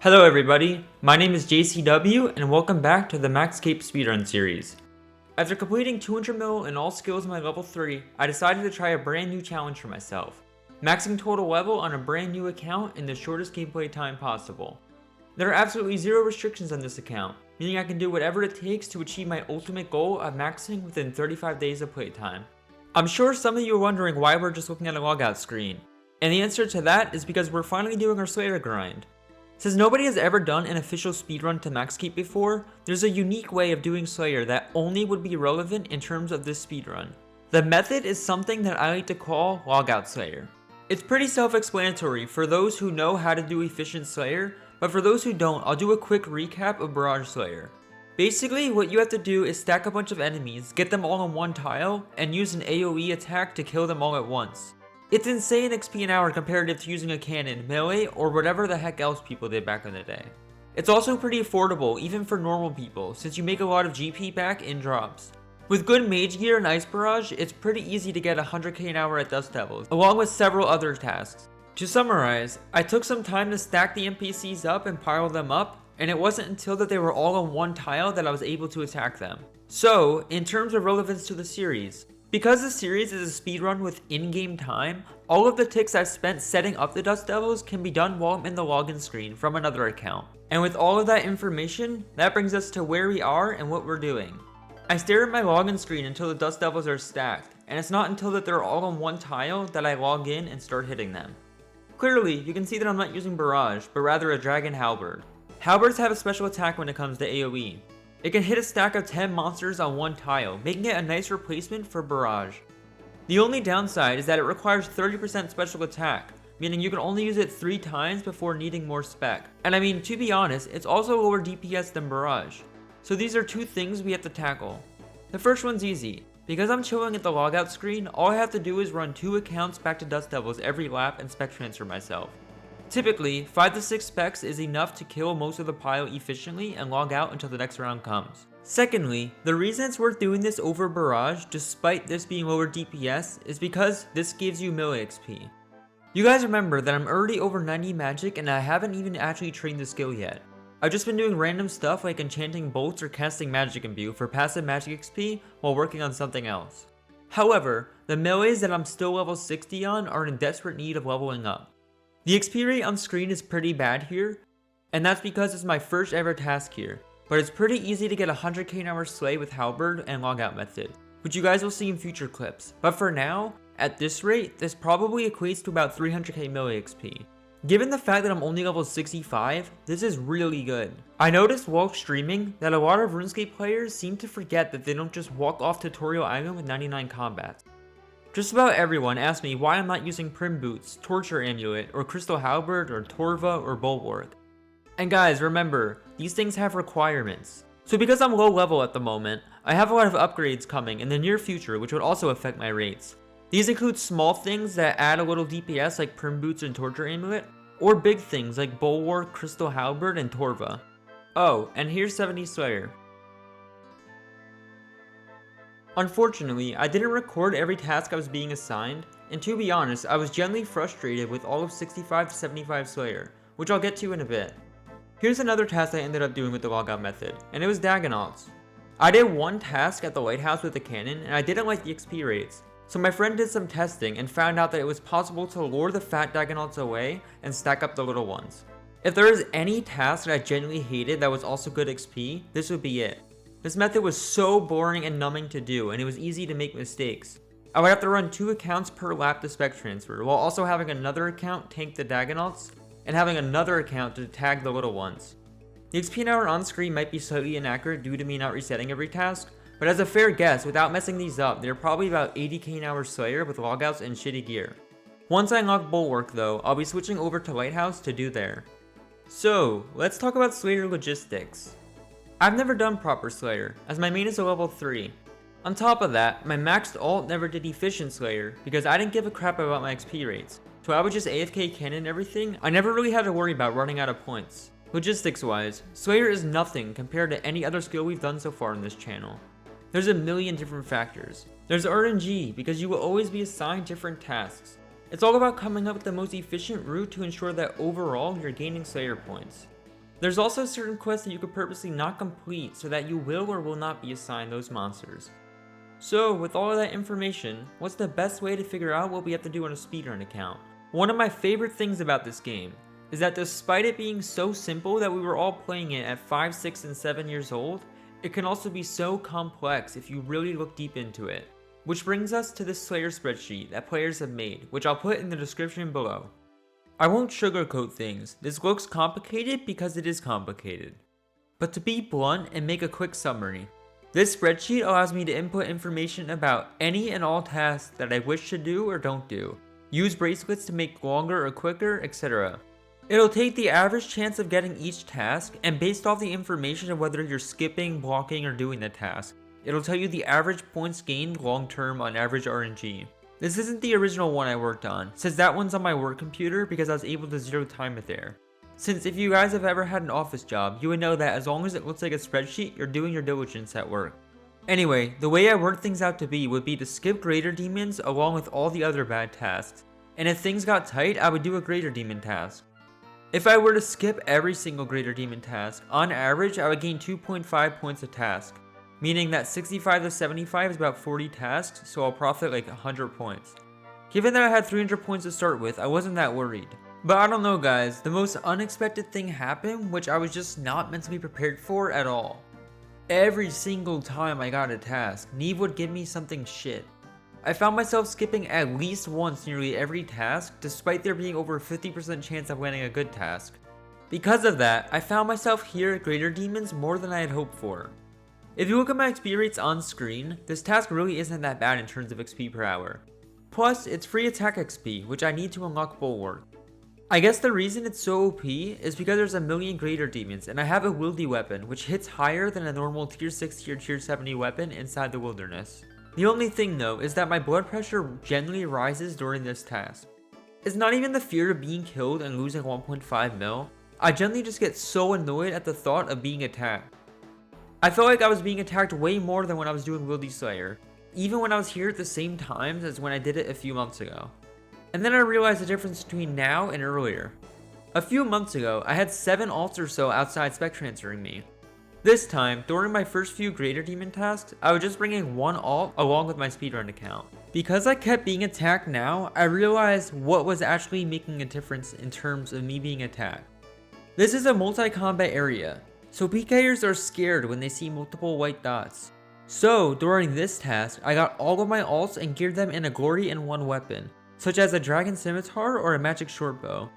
Hello everybody, my name is JCW and welcome back to the Maxcape Speedrun series. After completing 200 mil in all skills in my level 3, I decided to try a brand new challenge for myself. Maxing total level on a brand new account in the shortest gameplay time possible. There are absolutely zero restrictions on this account, meaning I can do whatever it takes to achieve my ultimate goal of maxing within 35 days of playtime. I'm sure some of you are wondering why we're just looking at a logout screen, and the answer to that is because we're finally doing our Slayer grind. Since nobody has ever done an official speedrun to Maxcape before, there's a unique way of doing Slayer that only would be relevant in terms of this speedrun. The method is something that I like to call Logout Slayer. It's pretty self-explanatory for those who know how to do efficient Slayer, but for those who don't, I'll do a quick recap of Barrage Slayer. Basically, what you have to do is stack a bunch of enemies, get them all on one tile, and use an AoE attack to kill them all at once. It's insane XP an hour comparative to using a cannon, melee, or whatever the heck else people did back in the day. It's also pretty affordable, even for normal people, since you make a lot of GP back in drops. With good mage gear and ice barrage, it's pretty easy to get 100k an hour at Dust Devils, along with several other tasks. To summarize, I took some time to stack the NPCs up and pile them up, and it wasn't until that they were all on one tile that I was able to attack them. So, in terms of relevance to the series, because the series is a speedrun with in-game time, all of the ticks I've spent setting up the Dust Devils can be done while I'm in the login screen from another account. And with all of that information, that brings us to where we are and what we're doing. I stare at my login screen until the Dust Devils are stacked, and it's not until that they're all on one tile that I log in and start hitting them. Clearly, you can see that I'm not using Barrage, but rather a Dragon Halberd. Halberds have a special attack when it comes to AoE. It can hit a stack of 10 monsters on one tile, making it a nice replacement for Barrage. The only downside is that it requires 30% special attack, meaning you can only use it 3 times before needing more spec. And I mean, to be honest, it's also lower DPS than Barrage. So these are two things we have to tackle. The first one's easy. Because I'm chilling at the logout screen, all I have to do is run 2 accounts back to Dust Devils every lap and spec transfer myself. Typically, 5 to 6 specs is enough to kill most of the pile efficiently and log out until the next round comes. Secondly, the reason it's worth doing this over Barrage, despite this being lower DPS, is because this gives you melee XP. You guys remember that I'm already over 90 magic and I haven't even actually trained the skill yet. I've just been doing random stuff like enchanting bolts or casting magic imbue for passive magic XP while working on something else. However, the melees that I'm still level 60 on are in desperate need of leveling up. The XP rate on screen is pretty bad here, and that's because it's my first ever task here, but it's pretty easy to get 100k an hour slay with Halberd and logout method, which you guys will see in future clips, but for now, at this rate, this probably equates to about 300k melee XP. Given the fact that I'm only level 65, this is really good. I noticed while streaming that a lot of RuneScape players seem to forget that they don't just walk off Tutorial Island with 99 combats. Just about everyone asks me why I'm not using Prim Boots, Torture Amulet, or Crystal Halberd, or Torva, or Bulwark. And guys, remember, these things have requirements. So because I'm low level at the moment, I have a lot of upgrades coming in the near future which would also affect my rates. These include small things that add a little DPS like Prim Boots and Torture Amulet, or big things like Bulwark, Crystal Halberd, and Torva. Oh, and here's 70 Slayer. Unfortunately, I didn't record every task I was being assigned, and to be honest, I was genuinely frustrated with all of 65 to 75 Slayer, which I'll get to in a bit. Here's another task I ended up doing with the logout method, and it was Dagonauts. I did one task at the lighthouse with the cannon, and I didn't like the XP rates, so my friend did some testing and found out that it was possible to lure the fat Dagonauts away and stack up the little ones. If there is any task that I genuinely hated that was also good XP, this would be it. This method was so boring and numbing to do, and it was easy to make mistakes. I would have to run 2 accounts per lap to spec transfer, while also having another account tank the Dagonauts, and having another account to tag the little ones. The XP an hour on screen might be slightly inaccurate due to me not resetting every task, but as a fair guess, without messing these up, they're probably about 80k an hour Slayer with logouts and shitty gear. Once I unlock Bulwark though, I'll be switching over to Lighthouse to do there. So, let's talk about Slayer logistics. I've never done proper Slayer, as my main is a level 3. On top of that, my maxed ult never did efficient Slayer, because I didn't give a crap about my XP rates. So I would just AFK cannon everything, I never really had to worry about running out of points. Logistics wise, Slayer is nothing compared to any other skill we've done so far in this channel. There's a million different factors. There's RNG, because you will always be assigned different tasks. It's all about coming up with the most efficient route to ensure that overall you're gaining Slayer points. There's also certain quests that you could purposely not complete so that you will or will not be assigned those monsters. So with all of that information, what's the best way to figure out what we have to do on a speedrun account? One of my favorite things about this game is that despite it being so simple that we were all playing it at 5, 6, and 7 years old, it can also be so complex if you really look deep into it. Which brings us to this Slayer spreadsheet that players have made, which I'll put in the description below. I won't sugarcoat things, this looks complicated because it is complicated. But to be blunt and make a quick summary, this spreadsheet allows me to input information about any and all tasks that I wish to do or don't do, use bracelets to make longer or quicker, etc. It'll take the average chance of getting each task, and based off the information of whether you're skipping, blocking, or doing the task, it'll tell you the average points gained long term on average RNG. This isn't the original one I worked on, since that one's on my work computer because I was able to zero time it there. Since if you guys have ever had an office job, you would know that as long as it looks like a spreadsheet, you're doing your diligence at work. Anyway, the way I worked things out to be would be to skip greater demons along with all the other bad tasks, and if things got tight, I would do a greater demon task. If I were to skip every single greater demon task, on average I would gain 2.5 points a task, meaning that 65 to 75 is about 40 tasks, so I'll profit like 100 points. Given that I had 300 points to start with, I wasn't that worried. But I don't know guys, the most unexpected thing happened, which I was just not mentally prepared for at all. Every single time I got a task, Neve would give me something shit. I found myself skipping at least once nearly every task, despite there being over a 50% chance of landing a good task. Because of that, I found myself here at Greater Demons more than I had hoped for. If you look at my XP rates on screen, this task really isn't that bad in terms of XP per hour. Plus, it's free attack XP, which I need to unlock Bulwark. I guess the reason it's so OP is because there's a million Greater Demons, and I have a Wildy weapon, which hits higher than a normal tier 60 or tier 70 weapon inside the wilderness. The only thing though is that my blood pressure generally rises during this task. It's not even the fear of being killed and losing 1.5 mil, I generally just get so annoyed at the thought of being attacked. I felt like I was being attacked way more than when I was doing Wildy Slayer, even when I was here at the same times as when I did it a few months ago. And then I realized the difference between now and earlier. A few months ago, I had 7 alts or so outside spec transferring me. This time, during my first few Greater Demon tasks, I was just bringing 1 alt along with my speedrun account. Because I kept being attacked now, I realized what was actually making a difference in terms of me being attacked. This is a multi-combat area, so PKers are scared when they see multiple white dots. So, during this task, I got all of my alts and geared them in a glory and 1 weapon, such as a dragon scimitar or a magic shortbow.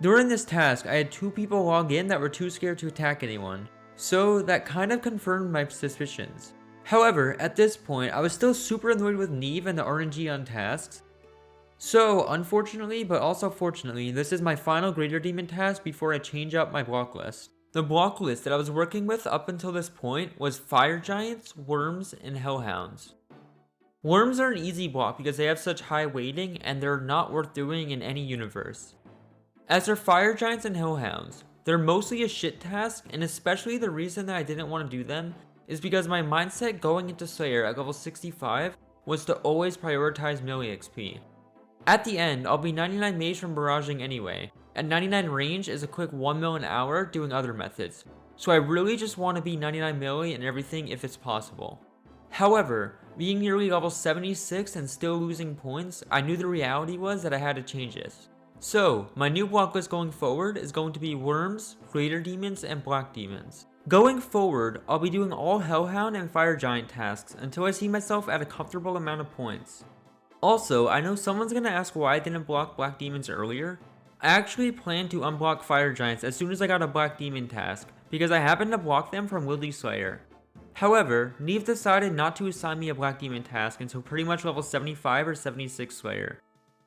During this task, I had 2 people log in that were too scared to attack anyone. So that kind of confirmed my suspicions. However, at this point, I was still super annoyed with Neve and the RNG on tasks. So, unfortunately, but also fortunately, this is my final Greater Demon task before I change up my block list. The block list that I was working with up until this point was Fire Giants, Worms, and Hellhounds. Worms are an easy block because they have such high weighting and they're not worth doing in any universe. As for Fire Giants and Hellhounds, they're mostly a shit task, and especially the reason that I didn't want to do them is because my mindset going into Slayer at level 65 was to always prioritize melee XP. At the end, I'll be 99 mage from barraging anyway, and 99 range is a quick 1 mil an hour doing other methods, so I really just want to be 99 melee and everything if it's possible. However, being nearly level 76 and still losing points, I knew the reality was that I had to change this. So, my new block list going forward is going to be Worms, Greater Demons, and Black Demons. Going forward, I'll be doing all Hellhound and Fire Giant tasks until I see myself at a comfortable amount of points. Also, I know someone's gonna ask why I didn't block Black Demons earlier. I actually planned to unblock Fire Giants as soon as I got a Black Demon task, because I happened to block them from Wildy Slayer. However, Neve decided not to assign me a Black Demon task until pretty much level 75 or 76 Slayer.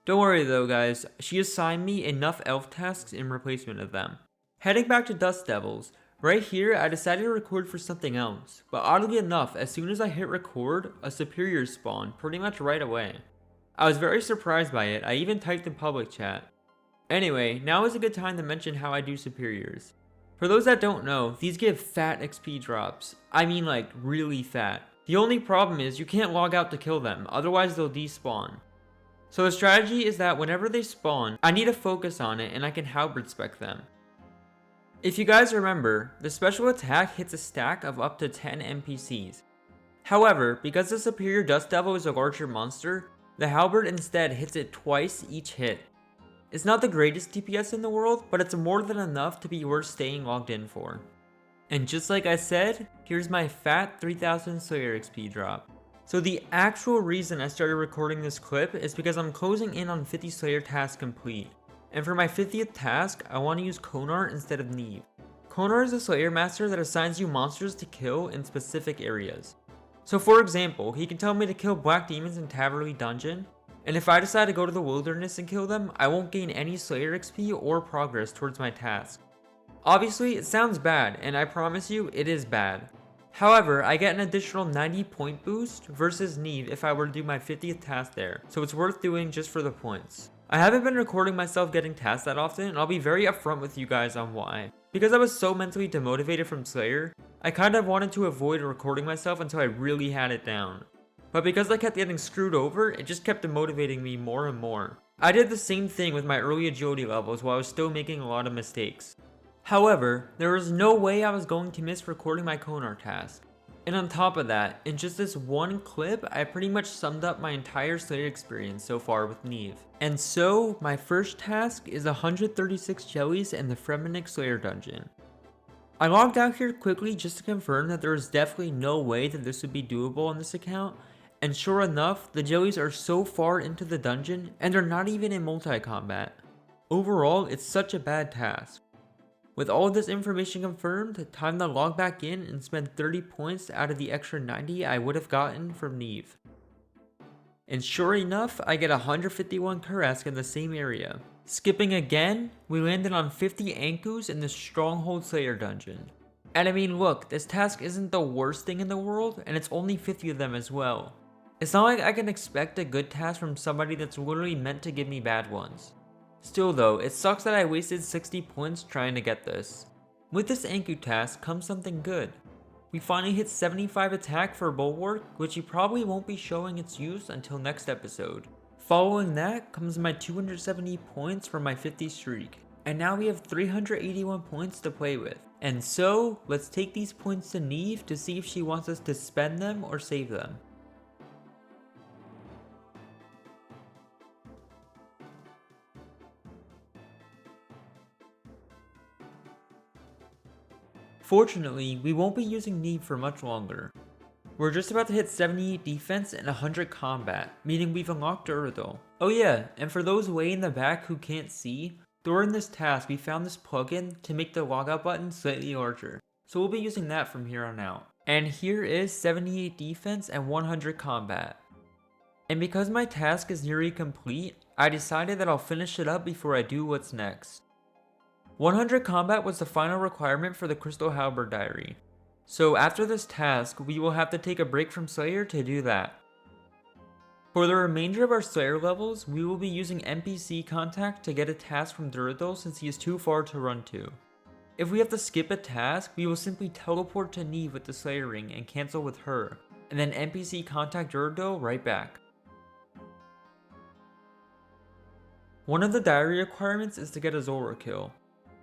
Don't worry though guys, she assigned me enough elf tasks in replacement of them. Heading back to Dust Devils, right here I decided to record for something else, but oddly enough, as soon as I hit record, a superior spawned pretty much right away. I was very surprised by it, I even typed in public chat. Anyway, now is a good time to mention how I do superiors. For those that don't know, these give fat XP drops. I mean like really fat. The only problem is you can't log out to kill them, otherwise they'll despawn. So the strategy is that whenever they spawn, I need to focus on it and I can halberd spec them. If you guys remember, the special attack hits a stack of up to 10 NPCs. However, because the superior Dust Devil is a larger monster, the halberd instead hits it twice each hit. It's not the greatest DPS in the world, but it's more than enough to be worth staying logged in for. And just like I said, here's my fat 3000 Slayer XP drop. So the actual reason I started recording this clip is because I'm closing in on 50 Slayer tasks complete. And for my 50th task, I want to use Konar instead of Neve. Konar is a Slayer master that assigns you monsters to kill in specific areas. So for example, he can tell me to kill black demons in Taverley Dungeon, and if I decide to go to the wilderness and kill them, I won't gain any Slayer XP or progress towards my task. Obviously, it sounds bad, and I promise you, it is bad. However, I get an additional 90 point boost versus Neve if I were to do my 50th task there, so it's worth doing just for the points. I haven't been recording myself getting tasks that often, and I'll be very upfront with you guys on why. Because I was so mentally demotivated from Slayer, I kind of wanted to avoid recording myself until I really had it down. But because I kept getting screwed over, it just kept demotivating me more and more. I did the same thing with my early agility levels while I was still making a lot of mistakes. However, there was no way I was going to miss recording my Konar task. And on top of that, in just this one clip, I pretty much summed up my entire Slayer experience so far with Neve. And so, my first task is 136 jellies in the Fremenic Slayer dungeon. I logged out here quickly just to confirm that there is definitely no way that this would be doable on this account, and sure enough, the jellies are so far into the dungeon and they're not even in multi-combat. Overall, it's such a bad task. With all of this information confirmed, time to log back in and spend 30 points out of the extra 90 I would have gotten from Neve. And sure enough, I get 151 Kuresk in the same area. Skipping again, we landed on 50 Ankus in the Stronghold Slayer dungeon. And I mean look, this task isn't the worst thing in the world, and it's only 50 of them as well. It's not like I can expect a good task from somebody that's literally meant to give me bad ones. Still though, it sucks that I wasted 60 points trying to get this. With this Anku task comes something good. We finally hit 75 attack for Bulwark, which he probably won't be showing its use until next episode. Following that comes my 270 points from my 50 streak, and now we have 381 points to play with. And so, let's take these points to Neve to see if she wants us to spend them or save them. Fortunately, we won't be using Neve for much longer. We're just about to hit 78 defense and 100 combat, meaning we've unlocked Uridol. Oh yeah, and for those way in the back who can't see, during this task we found this plugin to make the logout button slightly larger, so we'll be using that from here on out. And here is 78 defense and 100 combat. And because my task is nearly complete, I decided that I'll finish it up before I do what's next. 100 combat was the final requirement for the Crystal Halberd diary. So after this task, we will have to take a break from Slayer to do that. For the remainder of our Slayer levels, we will be using NPC contact to get a task from Duradol since he is too far to run to. If we have to skip a task, we will simply teleport to Neve with the Slayer ring and cancel with her, and then NPC contact Duradol right back. One of the diary requirements is to get a Zora kill.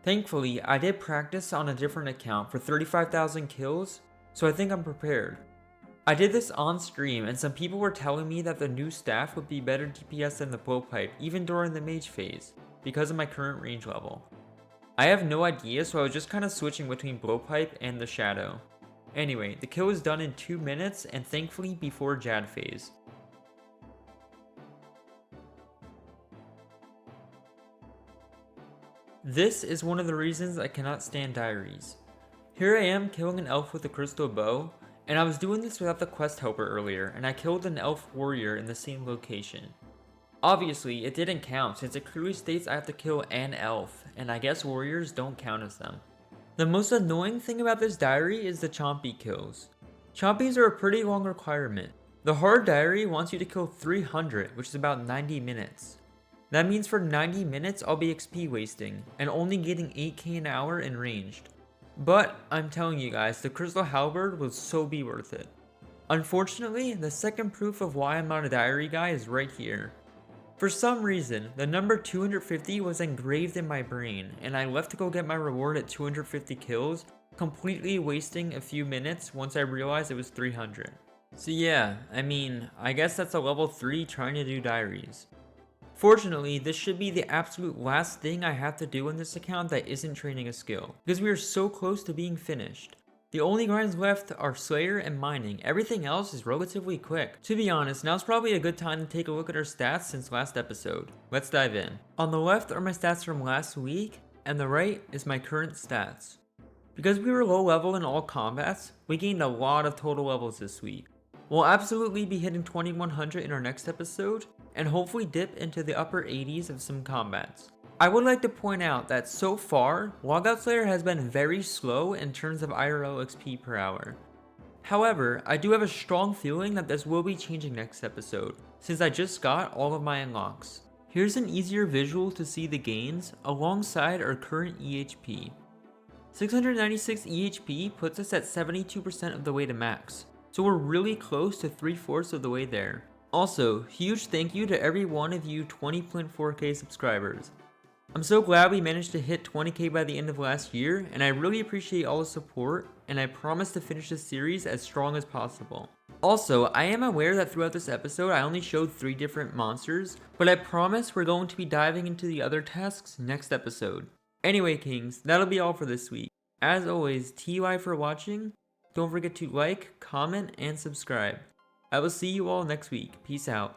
Thankfully, I did practice on a different account for 35,000 kills, so I think I'm prepared. I did this on stream and some people were telling me that the new staff would be better DPS than the blowpipe even during the mage phase, because of my current range level. I have no idea, so I was just kind of switching between blowpipe and the shadow. Anyway, the kill was done in 2 minutes and thankfully before Jad phase. This is one of the reasons I cannot stand diaries. Here I am killing an elf with a crystal bow, and I was doing this without the quest helper earlier, and I killed an elf warrior in the same location. Obviously, it didn't count since it clearly states I have to kill an elf, and I guess warriors don't count as them. The most annoying thing about this diary is the chompy kills. Chompies are a pretty long requirement. The hard diary wants you to kill 300, which is about 90 minutes. That means for 90 minutes I'll be XP wasting, and only getting 8k an hour in ranged. But, I'm telling you guys, the Crystal Halberd will so be worth it. Unfortunately, the second proof of why I'm not a diary guy is right here. For some reason, the number 250 was engraved in my brain, and I left to go get my reward at 250 kills, completely wasting a few minutes once I realized it was 300. So yeah, I guess that's a level 3 trying to do diaries. Fortunately, this should be the absolute last thing I have to do in this account that isn't training a skill, because we are so close to being finished. The only grinds left are Slayer and Mining, everything else is relatively quick. To be honest, now's probably a good time to take a look at our stats since last episode. Let's dive in. On the left are my stats from last week, and the right is my current stats. Because we were low level in all combats, we gained a lot of total levels this week. We'll absolutely be hitting 2100 in our next episode, and hopefully dip into the upper 80s of some combats. I would like to point out that so far, Logout Slayer has been very slow in terms of IRL XP per hour. However, I do have a strong feeling that this will be changing next episode, since I just got all of my unlocks. Here's an easier visual to see the gains alongside our current EHP. 696 EHP puts us at 72% of the way to max, so we're really close to 3/4 of the way there. Also, huge thank you to every one of you 20.4k subscribers. I'm so glad we managed to hit 20k by the end of last year, and I really appreciate all the support, and I promise to finish this series as strong as possible. Also, I am aware that throughout this episode I only showed 3 different monsters, but I promise we're going to be diving into the other tasks next episode. Anyway Kings, that'll be all for this week. As always, TY for watching, don't forget to like, comment, and subscribe. I will see you all next week. Peace out.